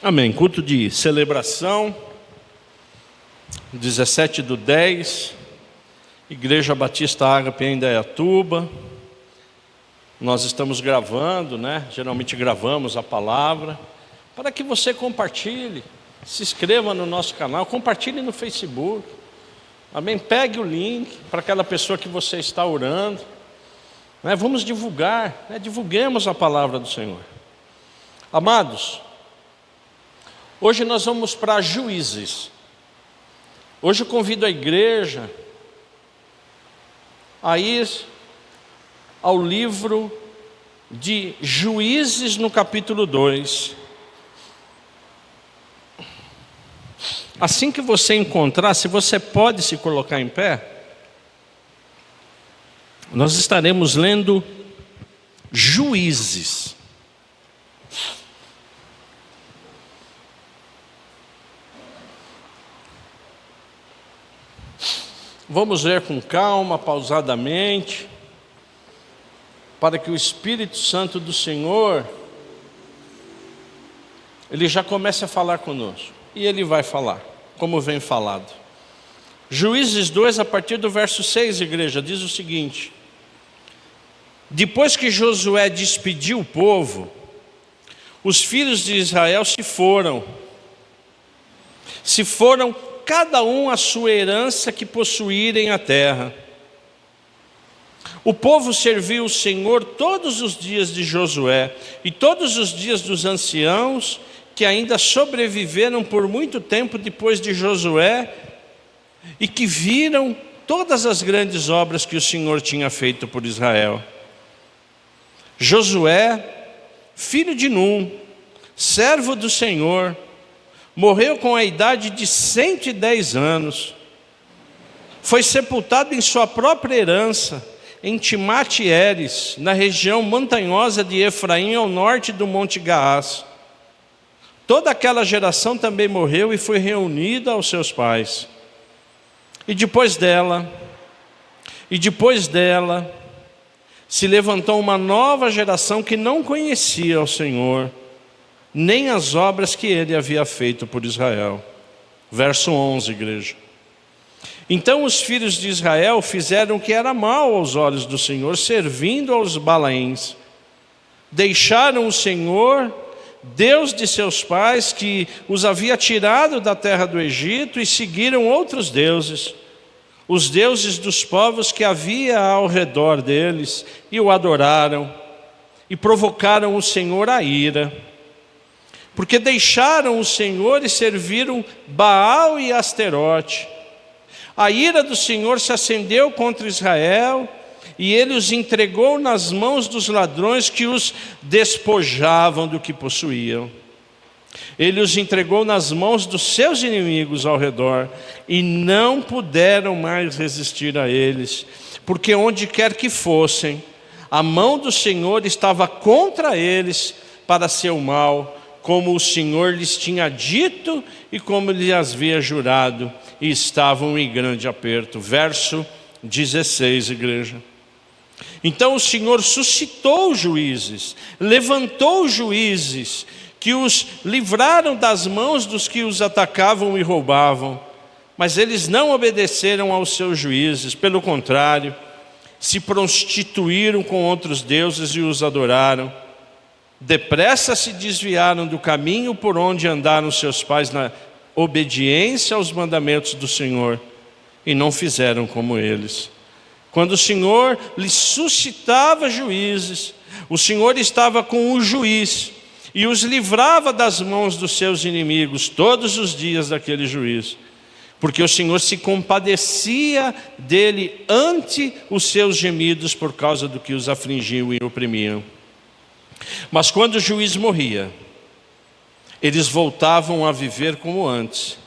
Amém. Culto de celebração, 17/10, Igreja Batista Ágape em Indaiatuba. Nós estamos gravando, Geralmente gravamos a palavra, para que você compartilhe, se inscreva no nosso canal, compartilhe no Facebook. Amém. Pegue o link para aquela pessoa que você está orando. Vamos divulgar, divulguemos a palavra do Senhor. Amados, hoje nós vamos para Juízes. Hoje eu convido a igreja a ir ao livro de Juízes no capítulo 2. Assim que você encontrar, se você pode se colocar em pé, nós estaremos lendo Juízes. Vamos ler com calma, pausadamente, para que o Espírito Santo do Senhor, Ele já comece a falar conosco. E Ele vai falar, como vem falado. Juízes 2, a partir do verso 6, igreja, diz o seguinte: depois que Josué despediu o povo, os filhos de Israel se foram cada um a sua herança que possuírem a terra. O povo serviu o Senhor todos os dias de Josué e todos os dias dos anciãos que ainda sobreviveram por muito tempo depois de Josué e que viram todas as grandes obras que o Senhor tinha feito por Israel. Josué, filho de Num, servo do Senhor, morreu com a idade de 110 anos. Foi sepultado em sua própria herança, em Timate-Heres, na região montanhosa de Efraim, ao norte do Monte Gaás. Toda aquela geração também morreu e foi reunida aos seus pais. E depois dela, se levantou uma nova geração que não conhecia o Senhor, nem as obras que Ele havia feito por Israel. Verso 11, igreja. Então os filhos de Israel fizeram o que era mal aos olhos do Senhor, servindo aos Balaíns. Deixaram o Senhor, Deus de seus pais, que os havia tirado da terra do Egito, e seguiram outros deuses, os deuses dos povos que havia ao redor deles, e o adoraram, e provocaram o Senhor a ira. Porque deixaram o Senhor e serviram Baal e Asterote. A ira do Senhor se acendeu contra Israel, e Ele os entregou nas mãos dos ladrões que os despojavam do que possuíam. Ele os entregou nas mãos dos seus inimigos ao redor, e não puderam mais resistir a eles, porque onde quer que fossem, a mão do Senhor estava contra eles para seu mal, como o Senhor lhes tinha dito e como lhes havia jurado, e estavam em grande aperto. Verso 16, igreja. Então o Senhor suscitou juízes, levantou juízes, que os livraram das mãos dos que os atacavam e roubavam. Mas eles não obedeceram aos seus juízes, pelo contrário, se prostituíram com outros deuses e os adoraram. Depressa se desviaram do caminho por onde andaram seus pais na obediência aos mandamentos do Senhor, e não fizeram como eles. Quando o Senhor lhes suscitava juízes, o Senhor estava com o juiz e os livrava das mãos dos seus inimigos todos os dias daquele juiz, porque o Senhor se compadecia dele ante os seus gemidos por causa do que os afligiam e oprimiam. Mas quando o juiz morria, eles voltavam a viver como antes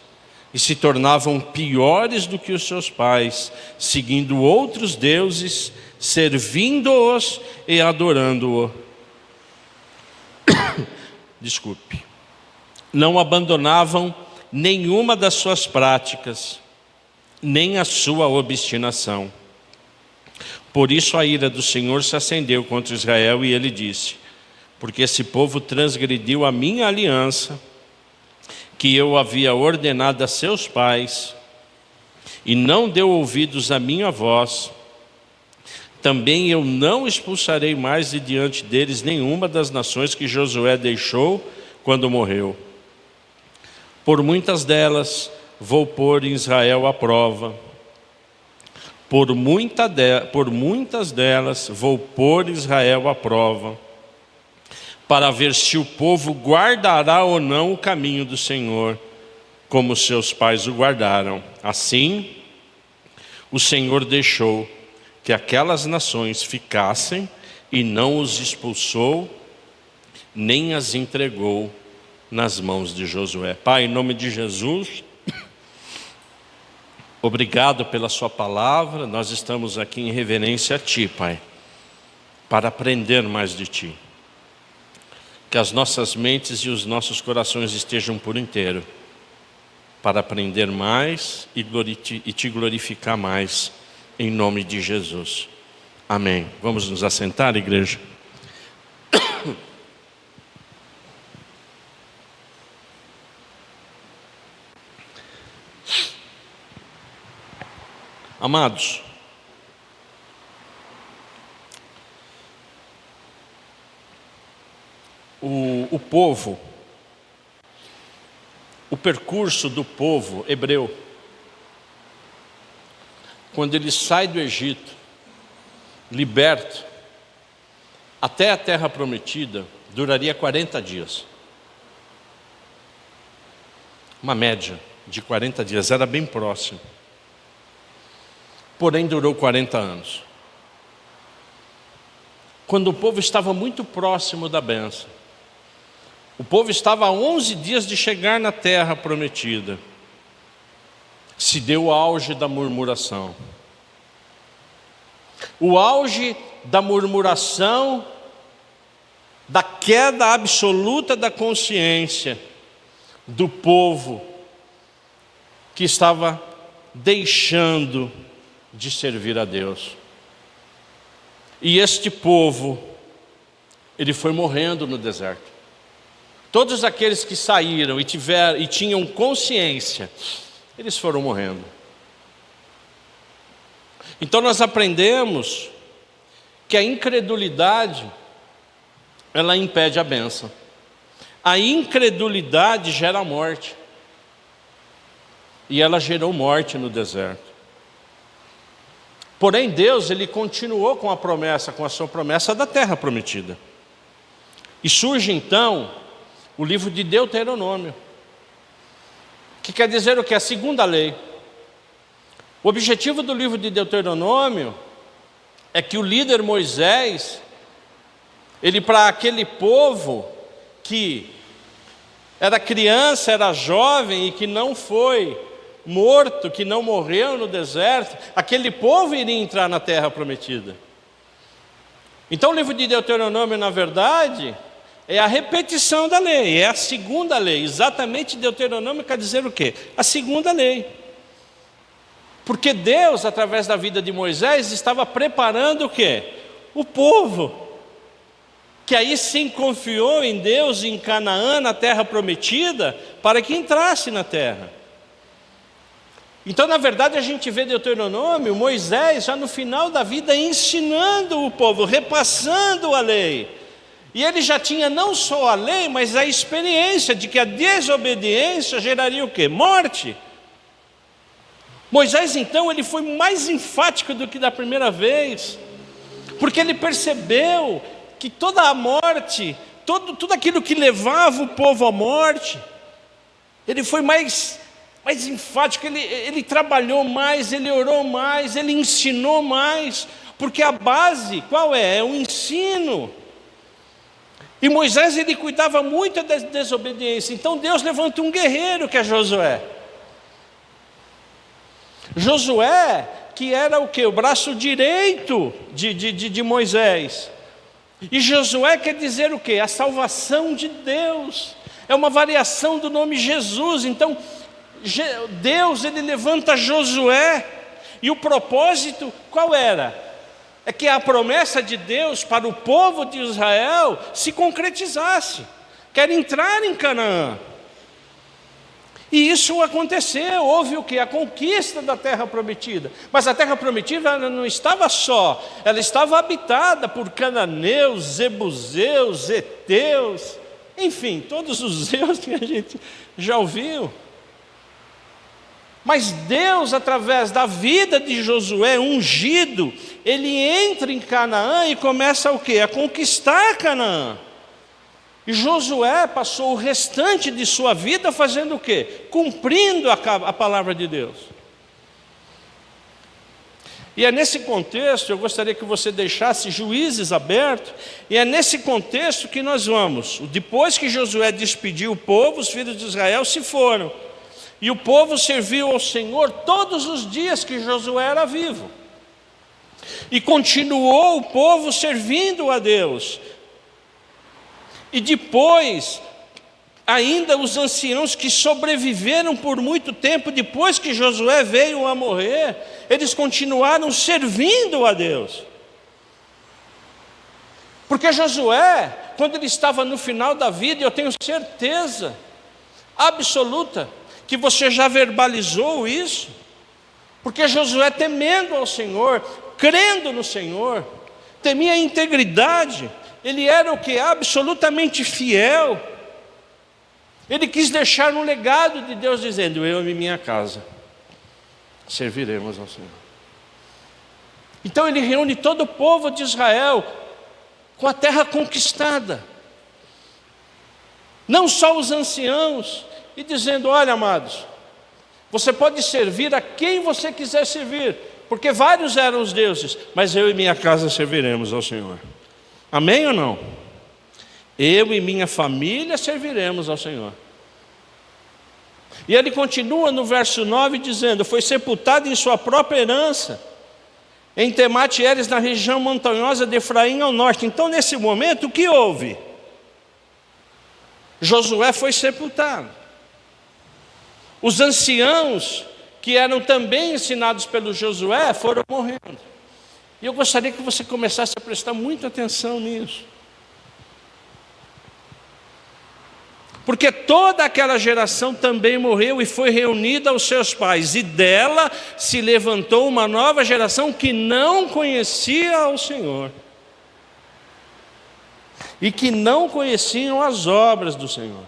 e se tornavam piores do que os seus pais, seguindo outros deuses, servindo-os e adorando-o. Desculpe. Não abandonavam nenhuma das suas práticas, nem a sua obstinação. Por isso a ira do Senhor se acendeu contra Israel, e Ele disse: porque esse povo transgrediu a minha aliança que eu havia ordenado a seus pais, e não deu ouvidos à minha voz, também eu não expulsarei mais de diante deles nenhuma das nações que Josué deixou quando morreu. Por muitas delas vou pôr Israel à prova. Por muitas delas vou pôr Israel à prova, para ver se o povo guardará ou não o caminho do Senhor, como seus pais o guardaram. Assim, o Senhor deixou que aquelas nações ficassem e não os expulsou, nem as entregou nas mãos de Josué. Pai, em nome de Jesus, obrigado pela sua palavra. Nós estamos aqui em reverência a Ti, Pai, para aprender mais de Ti. Que as nossas mentes e os nossos corações estejam por inteiro, para aprender mais e Te glorificar mais, em nome de Jesus. Amém. Vamos nos assentar, igreja? Amados, o povo, o percurso do povo hebreu, quando ele sai do Egito, liberto, até a terra prometida, duraria 40 dias. Uma média de 40 dias, era bem próximo. Porém durou 40 anos. Quando o povo estava muito próximo da bênção, o povo estava a 11 dias de chegar na terra prometida, se deu o auge da murmuração. O auge da murmuração, da queda absoluta da consciência do povo que estava deixando de servir a Deus. E este povo, ele foi morrendo no deserto. Todos aqueles que saíram e tinham consciência, eles foram morrendo. Então nós aprendemos que a incredulidade, ela impede a bênção. A incredulidade gera morte. E ela gerou morte no deserto. Porém, Deus, ele continuou com a sua promessa da terra prometida. E surge então o livro de Deuteronômio, que quer dizer o que? A segunda lei. O objetivo do livro de Deuteronômio é que o líder Moisés, ele, para aquele povo que era criança, era jovem e que não foi morto, que não morreu no deserto, aquele povo iria entrar na terra prometida. Então o livro de Deuteronômio, na verdade, é a repetição da lei, é a segunda lei. Exatamente, Deuteronômio quer dizer o quê? A segunda lei. Porque Deus, através da vida de Moisés, estava preparando o quê? O povo, que aí sim confiou em Deus, em Canaã, na terra prometida, para que entrasse na terra. Então, na verdade, a gente vê Deuteronômio, Moisés já no final da vida ensinando o povo, repassando a lei. E ele já tinha não só a lei, mas a experiência de que a desobediência geraria o quê? Morte. Moisés, então, ele foi mais enfático do que da primeira vez, porque ele percebeu que toda a morte, tudo aquilo que levava o povo à morte, ele foi mais enfático, ele trabalhou mais, ele orou mais, ele ensinou mais, porque a base, qual é? É o ensino. E Moisés, ele cuidava muito da desobediência. Então Deus levanta um guerreiro, que é Josué. Josué, que era o quê? O braço direito de Moisés. E Josué quer dizer o quê? A salvação de Deus. É uma variação do nome Jesus. Então Deus, ele levanta Josué, e o propósito qual era? É que a promessa de Deus para o povo de Israel se concretizasse, quer entrar em Canaã. E isso aconteceu, houve o quê? A conquista da terra prometida. Mas a terra prometida ela não estava só, ela estava habitada por cananeus, jebuseus, heteus, enfim, todos os deuses que a gente já ouviu. Mas Deus, através da vida de Josué ungido, ele entra em Canaã e começa o quê? A conquistar Canaã. E Josué passou o restante de sua vida fazendo o quê? Cumprindo a palavra de Deus. E é nesse contexto, eu gostaria que você deixasse Juízes aberto, e é nesse contexto que nós vamos. Depois que Josué despediu o povo, os filhos de Israel se foram. E o povo serviu ao Senhor todos os dias que Josué era vivo. E continuou o povo servindo a Deus. E depois, ainda os anciãos que sobreviveram por muito tempo, depois que Josué veio a morrer, eles continuaram servindo a Deus. Porque Josué, quando ele estava no final da vida, eu tenho certeza absoluta, que você já verbalizou isso, porque Josué, temendo ao Senhor, crendo no Senhor, temia a integridade, ele era o que? Absolutamente fiel. Ele quis deixar um legado de Deus, dizendo: eu e minha casa serviremos ao Senhor. Então ele reúne todo o povo de Israel com a terra conquistada, não só os anciãos, e dizendo: olha, amados, você pode servir a quem você quiser servir, porque vários eram os deuses, mas eu e minha casa serviremos ao Senhor. Amém ou não? Eu e minha família serviremos ao Senhor. E ele continua no verso 9 dizendo: foi sepultado em sua própria herança, em Temate-Heres, na região montanhosa de Efraim ao norte. Então, nesse momento, o que houve? Josué foi sepultado. Os anciãos, que eram também ensinados pelo Josué, foram morrendo. E eu gostaria que você começasse a prestar muita atenção nisso. Porque toda aquela geração também morreu e foi reunida aos seus pais. E dela se levantou uma nova geração que não conhecia ao Senhor. E que não conheciam as obras do Senhor.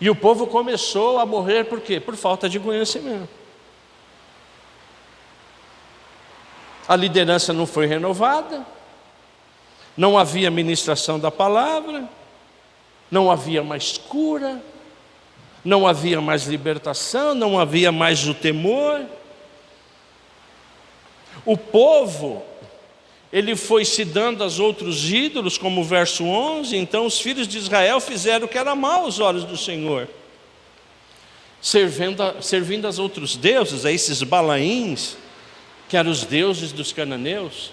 E o povo começou a morrer por quê? Por falta de conhecimento. A liderança não foi renovada, não havia ministração da palavra, não havia mais cura, não havia mais libertação, não havia mais o temor. O povo, ele foi se dando aos outros ídolos, como o verso 11, então os filhos de Israel fizeram o que era mal aos olhos do Senhor, servindo aos outros deuses, a esses Balaíns, que eram os deuses dos cananeus.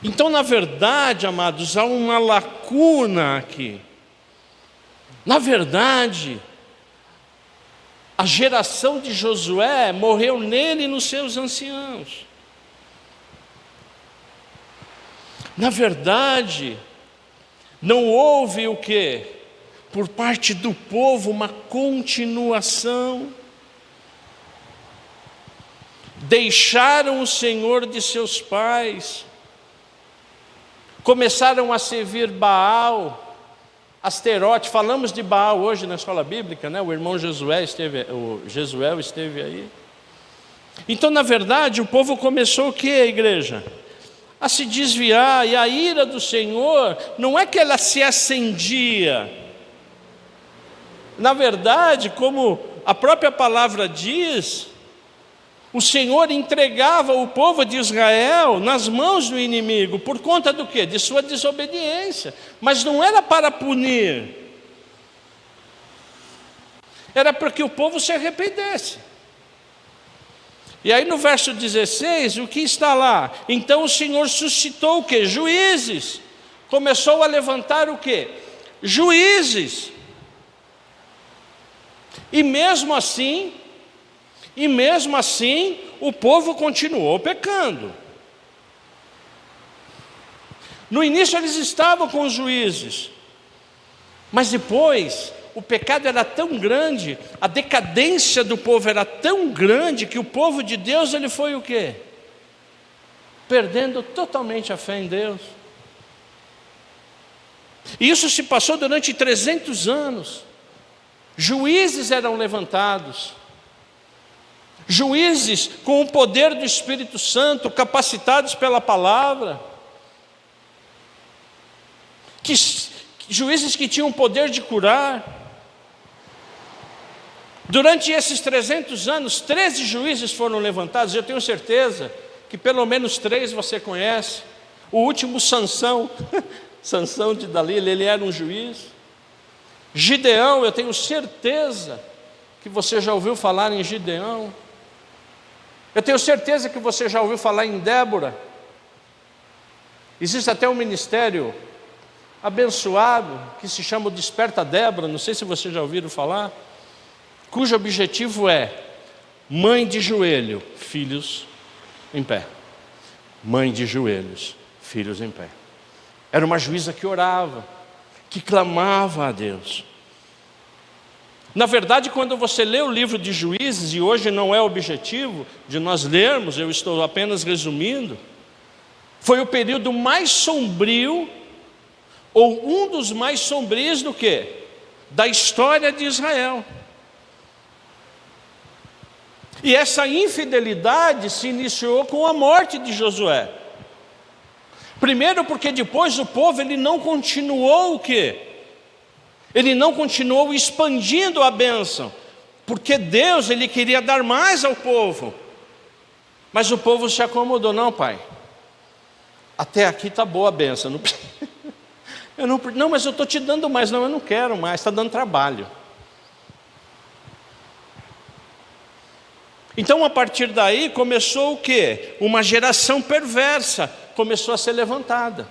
Então, na verdade, amados, há uma lacuna aqui. Na verdade, a geração de Josué morreu nele e nos seus anciãos. Na verdade, não houve o quê? Por parte do povo uma continuação. Deixaram o Senhor de seus pais, começaram a servir Baal, Asterote. Falamos de Baal hoje na escola bíblica, né? O irmão Jesuel esteve aí. Então, na verdade, o povo começou o que, igreja? A se desviar, e a ira do Senhor, não é que ela se acendia. Na verdade, como a própria palavra diz, o Senhor entregava o povo de Israel nas mãos do inimigo, por conta do quê? De sua desobediência. Mas não era para punir, era para que o povo se arrependesse. E aí no verso 16, o que está lá? Então o Senhor suscitou o quê? Juízes. Começou a levantar o quê? Juízes. E mesmo assim, o povo continuou pecando. No início eles estavam com os juízes, Mas depois, o pecado era tão grande, a decadência do povo era tão grande, que o povo de Deus, ele foi o quê? Perdendo totalmente a fé em Deus. E isso se passou durante 300 anos. Juízes eram levantados, juízes com o poder do Espírito Santo, capacitados pela palavra, juízes que tinham o poder de curar. Durante esses 300 anos, 13 juízes foram levantados. Eu tenho certeza que pelo menos 3 você conhece. O último, Sansão, Sansão de Dalila, ele era um juiz. Gideão, eu tenho certeza que você já ouviu falar em Gideão. Eu tenho certeza que você já ouviu falar em Débora. Existe até um ministério abençoado que se chama o Desperta Débora, não sei se vocês já ouviram falar, cujo objetivo é mãe de joelho, filhos em pé. Mãe de joelhos, filhos em pé. Era uma juíza que orava, que clamava a Deus. Na verdade, quando você lê o livro de Juízes, e hoje não é o objetivo de nós lermos, eu estou apenas resumindo, foi o período mais sombrio, ou um dos mais sombrios do quê? Da história de Israel. E essa infidelidade se iniciou com a morte de Josué. Primeiro porque depois o povo ele não continuou o quê? Ele não continuou expandindo a bênção, porque Deus ele queria dar mais ao povo. Mas o povo se acomodou, não, pai, até aqui está boa a bênção. Não, mas eu estou te dando mais. Não, eu não quero mais, está dando trabalho. Então a partir daí começou o quê? Uma geração perversa começou a ser levantada.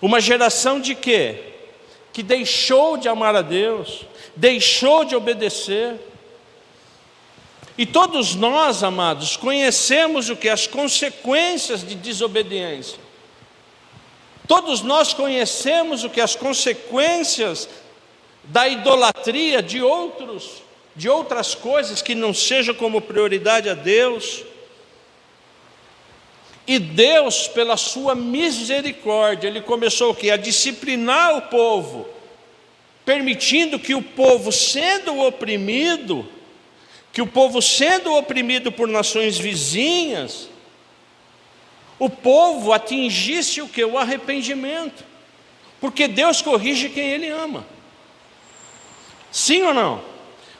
Uma geração de quê? Que deixou de amar a Deus, deixou de obedecer. E todos nós, amados, conhecemos o que? As consequências de desobediência. Todos nós conhecemos o que? As consequências da idolatria de outras coisas que não sejam como prioridade a Deus. E Deus, pela sua misericórdia, Ele começou o quê? A disciplinar o povo, permitindo que o povo sendo oprimido por nações vizinhas, o povo atingisse o quê? O arrependimento. Porque Deus corrige quem Ele ama. Sim ou não?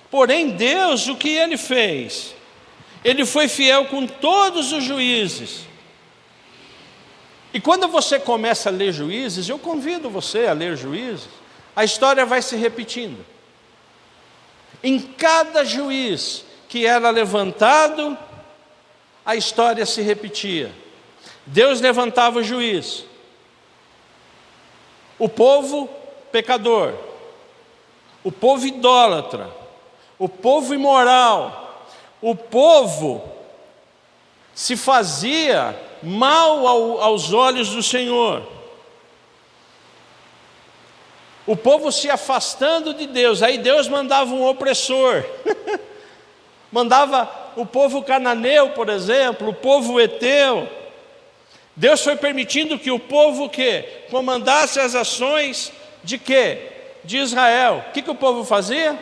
Porém Deus, o que Ele fez? Ele foi fiel com todos os juízes. E quando você começa a ler Juízes, eu convido você a ler Juízes, a história vai se repetindo. Em cada juiz que era levantado, a história se repetia. Deus levantava o juiz, o povo pecador, o povo idólatra, o povo imoral, o povo se fazia mal aos olhos do Senhor, o povo se afastando de Deus. Aí Deus mandava um opressor, mandava o povo cananeu, por exemplo, o povo eteu. Deus foi permitindo que o povo comandasse as ações de quê? De Israel. O que o povo fazia?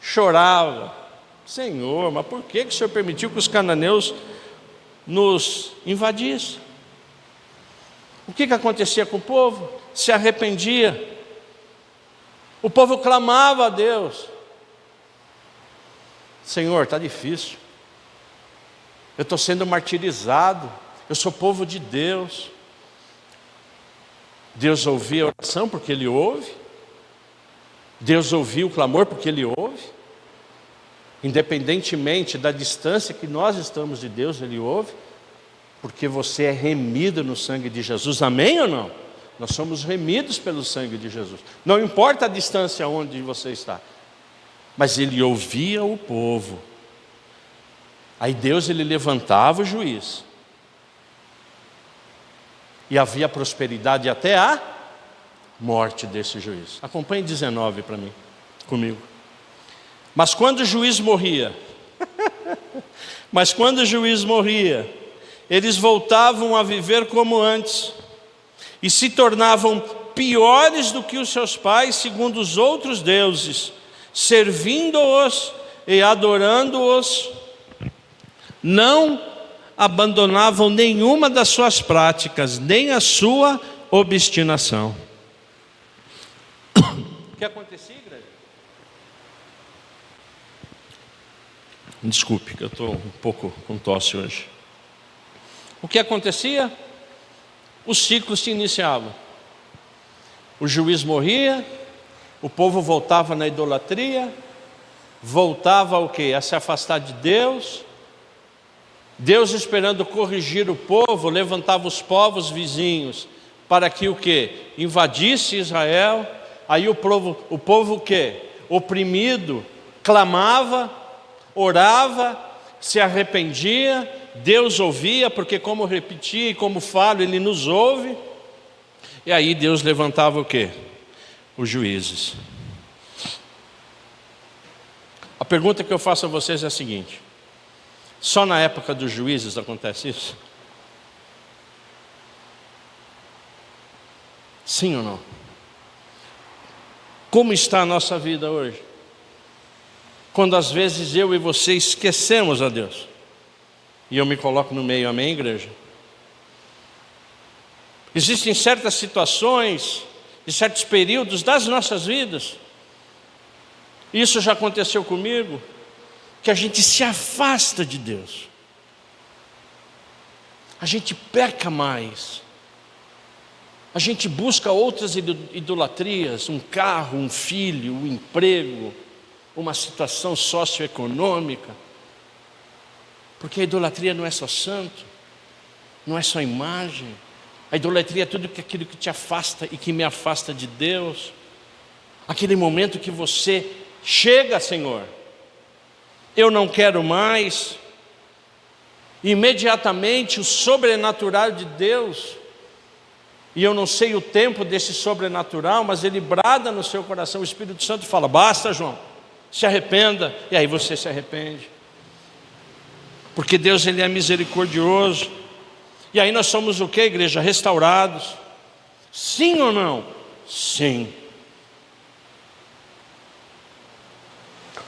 Chorava. Senhor, mas por que o Senhor permitiu que os cananeus nos invadissem? O que acontecia com o povo? Se arrependia. O povo clamava a Deus. Senhor, está difícil. Eu estou sendo martirizado. Eu sou povo de Deus. Deus ouvia a oração porque Ele ouve. Deus ouviu o clamor porque Ele ouve. Independentemente da distância que nós estamos de Deus, Ele ouve. Porque você é remido no sangue de Jesus. Amém ou não? Nós somos remidos pelo sangue de Jesus. Não importa a distância onde você está. Mas Ele ouvia o povo. Aí Deus Ele levantava o juiz. E havia prosperidade até a morte desse juiz. Acompanhe 19 para mim, comigo. Mas quando o juiz morria, eles voltavam a viver como antes, e se tornavam piores do que os seus pais, segundo os outros deuses, servindo-os e adorando-os. Não abandonavam nenhuma das suas práticas, nem a sua obstinação. O que acontecia, igreja? Desculpe, que eu estou um pouco com tosse hoje. O que acontecia? Os ciclos se iniciavam. O juiz morria, o povo voltava na idolatria, voltava o quê? A se afastar de Deus. Deus, esperando corrigir o povo, levantava os povos vizinhos para que o quê? Invadisse Israel. Aí o povo o quê? Oprimido, clamava, orava, se arrependia, Deus ouvia, porque como repetia e como falo, Ele nos ouve. E aí Deus levantava o quê? Os juízes. A pergunta que eu faço a vocês é a seguinte: só na época dos juízes acontece isso? Sim ou não? Como está a nossa vida hoje? Quando às vezes eu e você esquecemos a Deus. E eu me coloco no meio, amém, igreja? Existem certas situações e certos períodos das nossas vidas, isso já aconteceu comigo, que a gente se afasta de Deus, a gente peca mais, a gente busca outras idolatrias, um carro, um filho, um emprego, uma situação socioeconômica, porque a idolatria não é só santo, não é só imagem, a idolatria é tudo aquilo que te afasta e que me afasta de Deus. Aquele momento que você chega, Senhor, eu não quero mais, imediatamente o sobrenatural de Deus, e eu não sei o tempo desse sobrenatural, mas ele brada no seu coração, o Espírito Santo fala: basta, João, se arrependa. E aí você se arrepende, porque Deus, Ele é misericordioso. E aí nós somos o que, igreja? Restaurados. Sim ou não? Sim.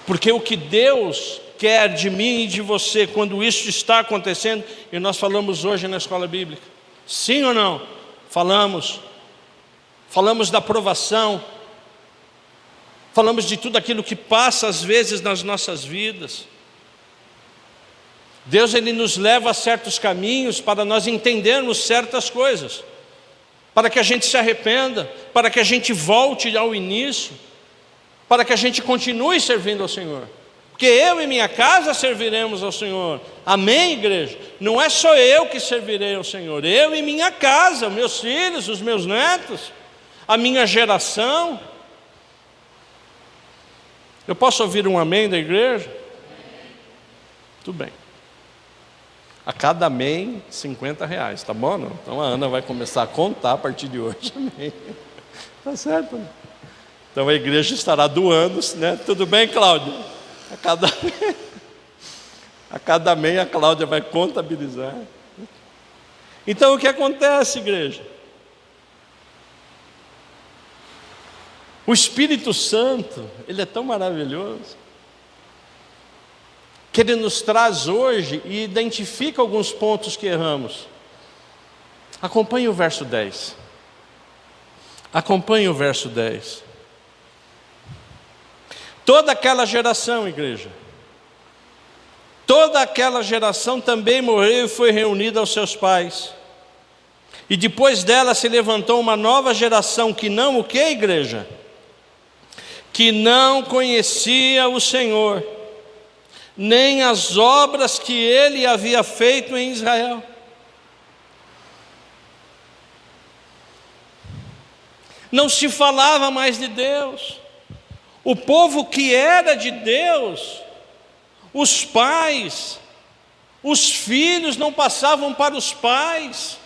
Porque o que Deus quer de mim e de você, quando isso está acontecendo, e nós falamos hoje na escola bíblica, sim ou não? Falamos da provação, falamos de tudo aquilo que passa às vezes nas nossas vidas. Deus, Ele nos leva a certos caminhos para nós entendermos certas coisas, para que a gente se arrependa, para que a gente volte ao início, para que a gente continue servindo ao Senhor, porque eu e minha casa serviremos ao Senhor, amém, igreja? Não é só eu que servirei ao Senhor, eu e minha casa, meus filhos, os meus netos, a minha geração. Eu posso ouvir um amém da igreja? Tudo bem. A cada amém, R$50, tá bom? Não? Então a Ana vai começar a contar a partir de hoje, amém. Tá certo, né? Então a igreja estará doando, né? Tudo bem, Cláudia? A cada amém a Cláudia vai contabilizar. Então o que acontece, igreja? O Espírito Santo, Ele é tão maravilhoso, que Ele nos traz hoje e identifica alguns pontos que erramos. Acompanhe o verso 10. Acompanhe o verso 10. Toda aquela geração, igreja, toda aquela geração também morreu e foi reunida aos seus pais. E depois dela se levantou uma nova geração que não o que, igreja? Que não conhecia o Senhor, nem as obras que Ele havia feito em Israel. Não se falava mais de Deus. O povo que era de Deus, os pais, os filhos não passavam para os pais.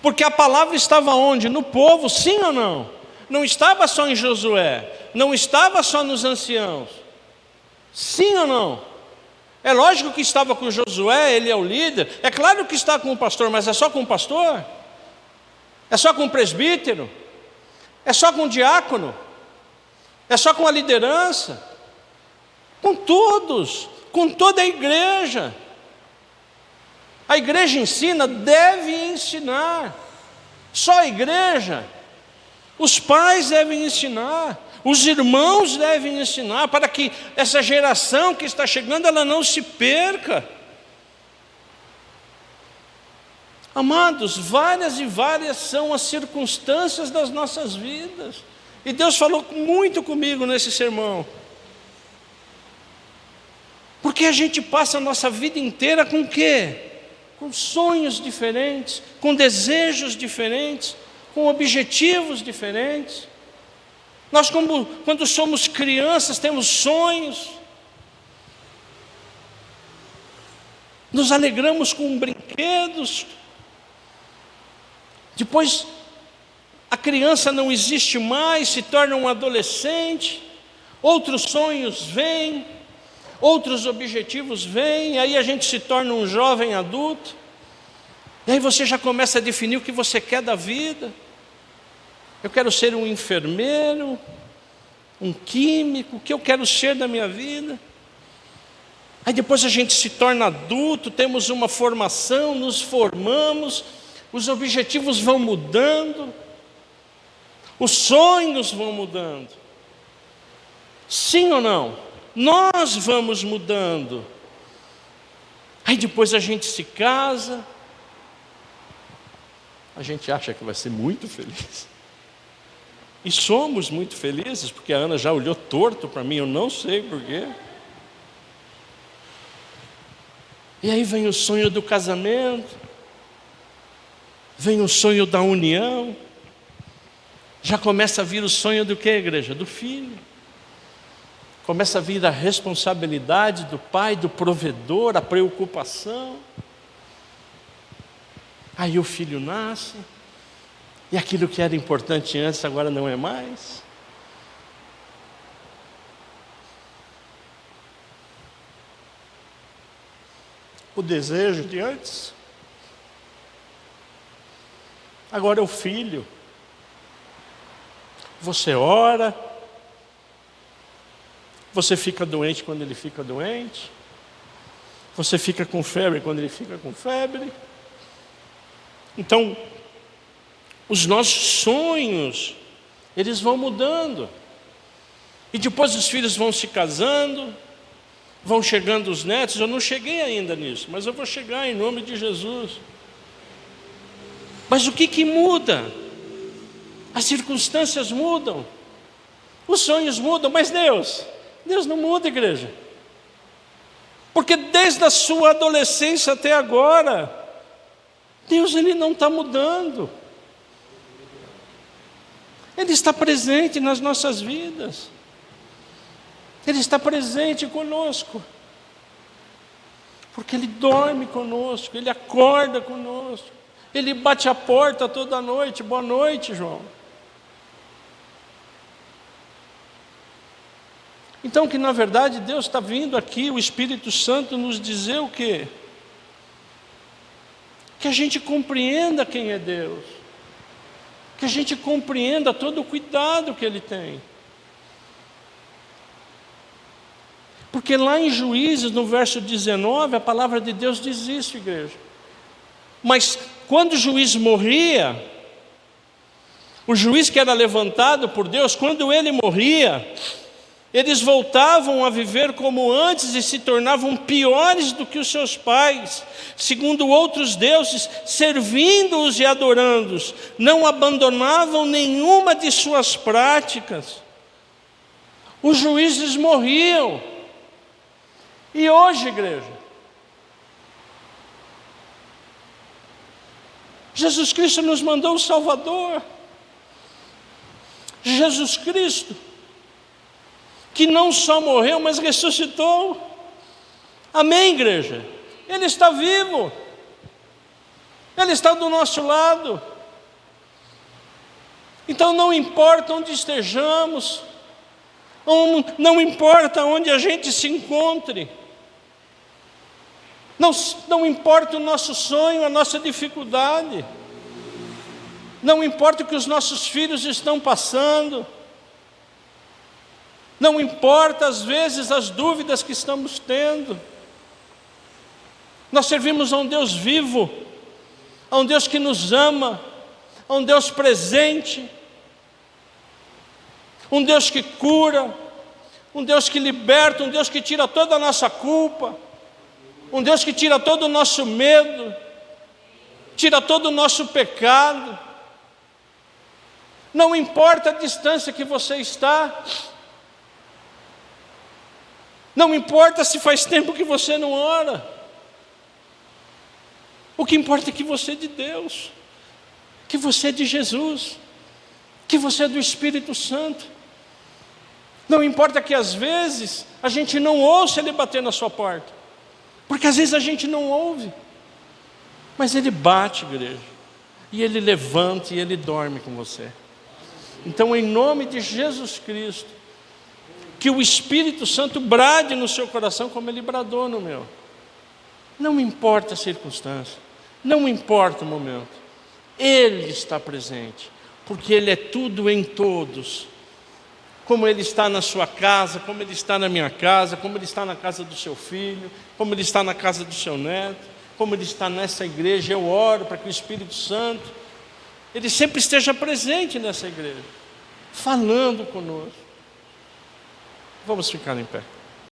Porque a palavra estava onde? No povo, sim ou não? Não estava só em Josué, não estava só nos anciãos. Sim ou não? É lógico que estava com Josué, ele é o líder. É claro que está com o pastor, mas é só com o pastor? É só com o presbítero? É só com o diácono? É só com a liderança? Com todos, com toda a igreja. A igreja ensina, deve ensinar. Só a igreja. Os pais devem ensinar. Os irmãos devem ensinar, para que essa geração que está chegando, ela não se perca. Amados, várias e várias são as circunstâncias das nossas vidas. E Deus falou muito comigo nesse sermão. Porque a gente passa a nossa vida inteira com o quê? Com sonhos diferentes, com desejos diferentes, com objetivos diferentes. Nós, quando somos crianças, temos sonhos. Nos alegramos com brinquedos. Depois, a criança não existe mais, se torna um adolescente. Outros sonhos vêm, outros objetivos vêm, aí a gente se torna um jovem adulto. E aí você já começa a definir o que você quer da vida. Eu quero ser um enfermeiro, um químico, o que eu quero ser da minha vida. Aí depois a gente se torna adulto, temos uma formação, nos formamos, os objetivos vão mudando, os sonhos vão mudando. Sim ou não? Nós vamos mudando. Aí depois a gente se casa, a gente acha que vai ser muito feliz. E somos muito felizes, porque a Ana já olhou torto para mim, eu não sei porquê. E aí vem o sonho do casamento, vem o sonho da união, já começa a vir o sonho do que, igreja? Do filho. Começa a vir a responsabilidade do pai, do provedor, a preocupação. Aí o filho nasce. E aquilo que era importante antes, agora não é mais. O desejo de antes, agora é o filho. Você ora, você fica doente quando ele fica doente, você fica com febre quando ele fica com febre. Então, os nossos sonhos, eles vão mudando. E depois os filhos vão se casando, vão chegando os netos. Eu não cheguei ainda nisso, mas eu vou chegar em nome de Jesus. Mas o que muda? As circunstâncias mudam, os sonhos mudam, mas Deus não muda, igreja. Porque desde a sua adolescência até agora, Deus ele não está mudando. Ele está presente nas nossas vidas. Ele está presente conosco. Porque Ele dorme conosco, Ele acorda conosco, Ele bate a porta toda noite. Boa noite, João. Então que na verdade Deus está vindo aqui, o Espírito Santo nos dizer o quê? Que a gente compreenda quem é Deus. Que a gente compreenda todo o cuidado que Ele tem. Porque lá em Juízes, no verso 19, a palavra de Deus diz isso, igreja. Mas quando o juiz morria, o juiz que era levantado por Deus, quando ele morria, eles voltavam a viver como antes e se tornavam piores do que os seus pais, segundo outros deuses, servindo-os e adorando-os. Não abandonavam nenhuma de suas práticas. Os juízes morriam. E hoje, igreja, Jesus Cristo nos mandou o Salvador. Jesus Cristo, que não só morreu, mas ressuscitou. Amém, igreja? Ele está vivo. Ele está do nosso lado. Então não importa onde estejamos, não importa onde a gente se encontre, não importa o nosso sonho, a nossa dificuldade, não importa o que os nossos filhos estão passando, não importa às vezes as dúvidas que estamos tendo, nós servimos a um Deus vivo, a um Deus que nos ama, a um Deus presente, um Deus que cura, um Deus que liberta, um Deus que tira toda a nossa culpa, um Deus que tira todo o nosso medo, tira todo o nosso pecado. Não importa a distância que você está, não importa se faz tempo que você não ora, o que importa é que você é de Deus, que você é de Jesus, que você é do Espírito Santo. Não importa que às vezes a gente não ouça Ele bater na sua porta, porque às vezes a gente não ouve, mas Ele bate, igreja, e Ele levanta e Ele dorme com você. Então, em nome de Jesus Cristo, que o Espírito Santo brade no seu coração como Ele bradou no meu. Não importa a circunstância, não importa o momento, Ele está presente, porque Ele é tudo em todos. Como Ele está na sua casa, como Ele está na minha casa, como Ele está na casa do seu filho, como Ele está na casa do seu neto, como Ele está nessa igreja. Eu oro para que o Espírito Santo, Ele sempre esteja presente nessa igreja, falando conosco. Vamos ficar em pé.